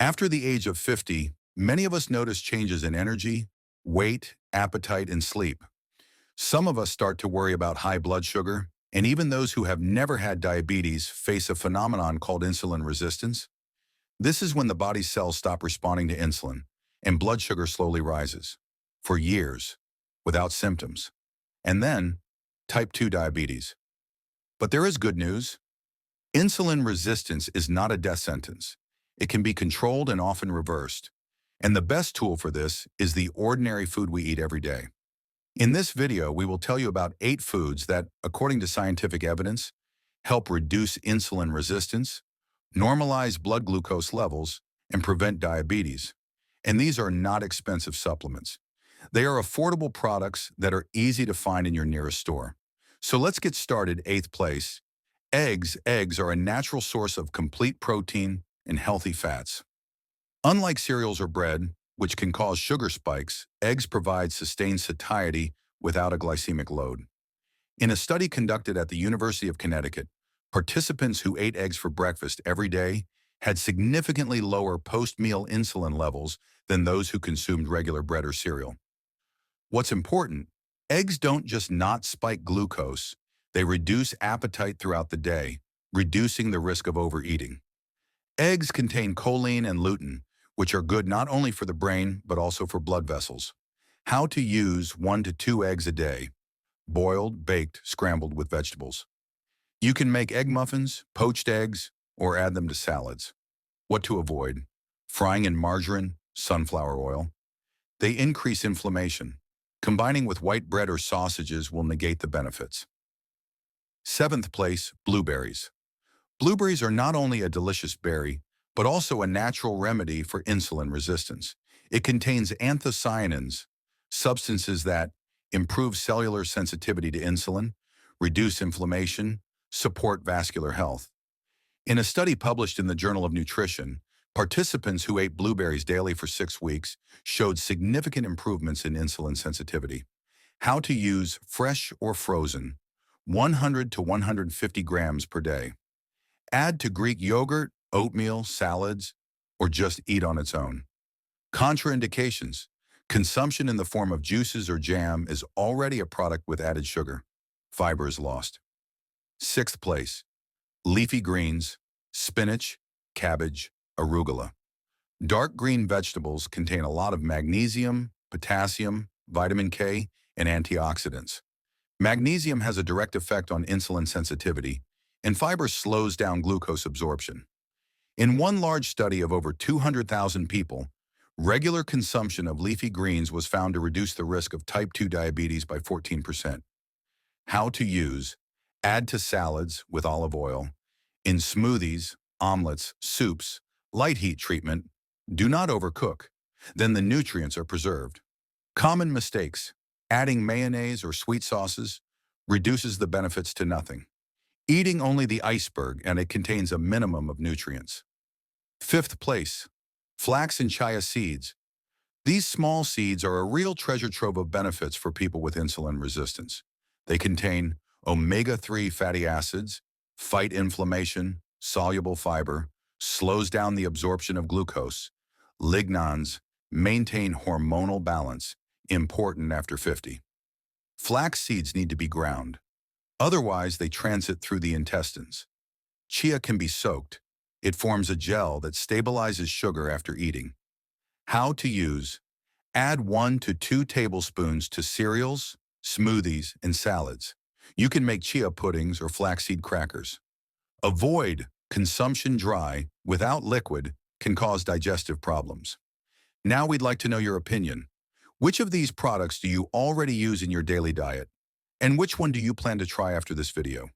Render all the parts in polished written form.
After the age of 50, many of us notice changes in energy, weight, appetite, and sleep. Some of us start to worry about high blood sugar, and even those who have never had diabetes face a phenomenon called insulin resistance. This is when the body's cells stop responding to insulin, and blood sugar slowly rises, for years, without symptoms. And then, type 2 diabetes. But there is good news. Insulin resistance is not a death sentence. It can be controlled and often reversed. And the best tool for this is the ordinary food we eat every day. In this video, we will tell you about 8 foods that, according to scientific evidence, help reduce insulin resistance, normalize blood glucose levels, and prevent diabetes. And these are not expensive supplements. They are affordable products that are easy to find in your nearest store. So let's get started. 8th place. Eggs. Eggs are a natural source of complete protein and healthy fats. Unlike cereals or bread, which can cause sugar spikes, eggs provide sustained satiety without a glycemic load. In a study conducted at the University of Connecticut, participants who ate eggs for breakfast every day had significantly lower post-meal insulin levels than those who consumed regular bread or cereal. What's important, eggs don't just not spike glucose, they reduce appetite throughout the day, reducing the risk of overeating. Eggs contain choline and lutein, which are good not only for the brain but also for blood vessels. How to use 1 to 2 eggs a day: boiled, baked, scrambled with vegetables. You can make egg muffins, poached eggs, or add them to salads. What to avoid: frying in margarine, sunflower oil. They increase inflammation. Combining with white bread or sausages will negate the benefits. 7th place, blueberries. Blueberries are not only a delicious berry, but also a natural remedy for insulin resistance. It contains anthocyanins, substances that improve cellular sensitivity to insulin, reduce inflammation, support vascular health. In a study published in the Journal of Nutrition, participants who ate blueberries daily for 6 weeks showed significant improvements in insulin sensitivity. How to use: fresh or frozen, 100 to 150 grams per day. Add to Greek yogurt, oatmeal, salads, or just eat on its own. Contraindications: consumption in the form of juices or jam is already a product with added sugar. Fiber is lost. 6th place, leafy greens, spinach, cabbage, arugula. Dark green vegetables contain a lot of magnesium, potassium, vitamin K, and antioxidants. Magnesium has a direct effect on insulin sensitivity, and fiber slows down glucose absorption. In one large study of over 200,000 people, regular consumption of leafy greens was found to reduce the risk of type 2 diabetes by 14%. How to use: add to salads with olive oil, in smoothies, omelets, soups, light heat treatment. Do not overcook. Then the nutrients are preserved. Common mistakes: adding mayonnaise or sweet sauces reduces the benefits to nothing. Eating only the iceberg, and it contains a minimum of nutrients. 5th place, flax and chia seeds. These small seeds are a real treasure trove of benefits for people with insulin resistance. They contain omega-3 fatty acids, fight inflammation, soluble fiber, slows down the absorption of glucose, lignans, maintain hormonal balance, important after 50. Flax seeds need to be ground. Otherwise, they transit through the intestines. Chia can be soaked. It forms a gel that stabilizes sugar after eating. How to use: add 1 to 2 tablespoons to cereals, smoothies, and salads. You can make chia puddings or flaxseed crackers. Avoid: consumption dry, without liquid, can cause digestive problems. Now we'd like to know your opinion. Which of these products do you already use in your daily diet? And which one do you plan to try after this video?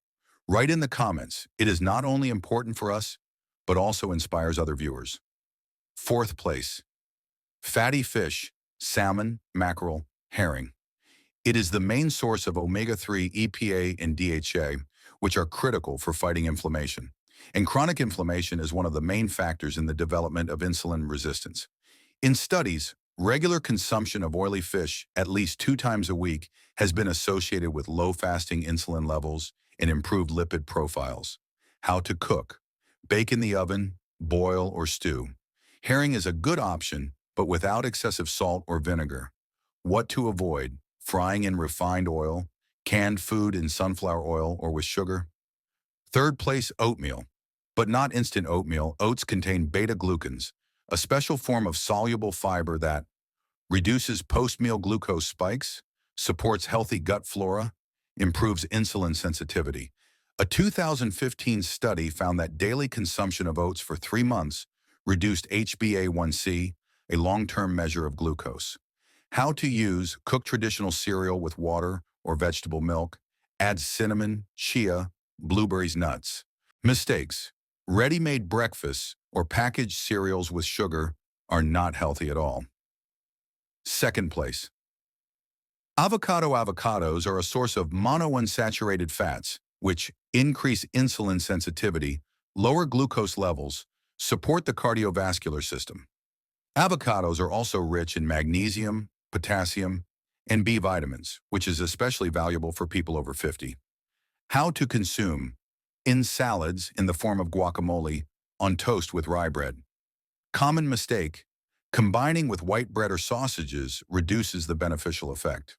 Write in the comments. It is not only important for us, but also inspires other viewers. 4th place, fatty fish, salmon, mackerel, herring. It is the main source of omega-3, EPA, and DHA, which are critical for fighting inflammation. And chronic inflammation is one of the main factors in the development of insulin resistance. In studies, regular consumption of oily fish at least 2 times a week has been associated with low fasting insulin levels and improved lipid profiles. How to cook: bake in the oven, boil, or stew. Herring is a good option, but without excessive salt or vinegar. What to avoid: frying in refined oil, canned food in sunflower oil or with sugar. Third place, oatmeal. But not instant oatmeal. Oats contain beta-glucans, a special form of soluble fiber that reduces post-meal glucose spikes, supports healthy gut flora, improves insulin sensitivity. A 2015 study found that daily consumption of oats for 3 months reduced HbA1c, a long-term measure of glucose. How to use: cook traditional cereal with water or vegetable milk, add cinnamon, chia, blueberries, nuts. Mistakes: ready-made breakfasts or packaged cereals with sugar are not healthy at all. Second place, avocados are a source of monounsaturated fats, which increase insulin sensitivity, lower glucose levels, support the cardiovascular system. Avocados are also rich in magnesium, potassium, and B vitamins, which is especially valuable for people over 50. How to consume: in salads in the form of guacamole, on toast with rye bread. Common mistake: combining with white bread or sausages reduces the beneficial effect.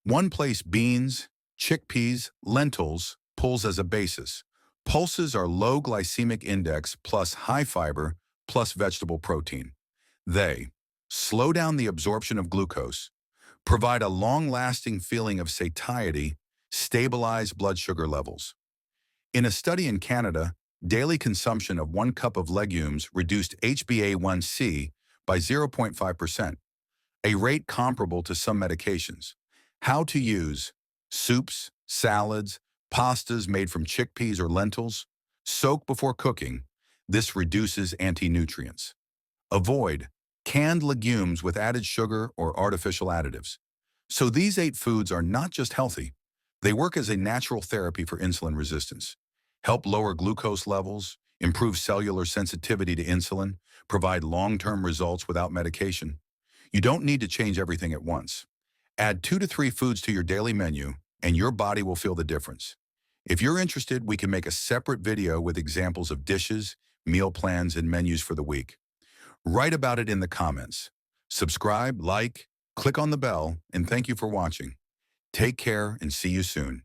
One place, beans, chickpeas, lentils, pulse as a basis. Pulses are low glycemic index plus high fiber plus vegetable protein. They slow down the absorption of glucose, provide a long-lasting feeling of satiety, stabilize blood sugar levels. In a study in Canada, daily consumption of 1 cup of legumes reduced HbA1c by 0.5%, a rate comparable to some medications. How to use: soups, salads, pastas made from chickpeas or lentils. Soak before cooking. This reduces anti-nutrients. Avoid canned legumes with added sugar or artificial additives. So these 8 foods are not just healthy, they work as a natural therapy for insulin resistance, help lower glucose levels, improve cellular sensitivity to insulin, provide long-term results without medication. You don't need to change everything at once. Add 2 to 3 foods to your daily menu, and your body will feel the difference. If you're interested, we can make a separate video with examples of dishes, meal plans, and menus for the week. Write about it in the comments. Subscribe, like, click on the bell, and thank you for watching. Take care and see you soon.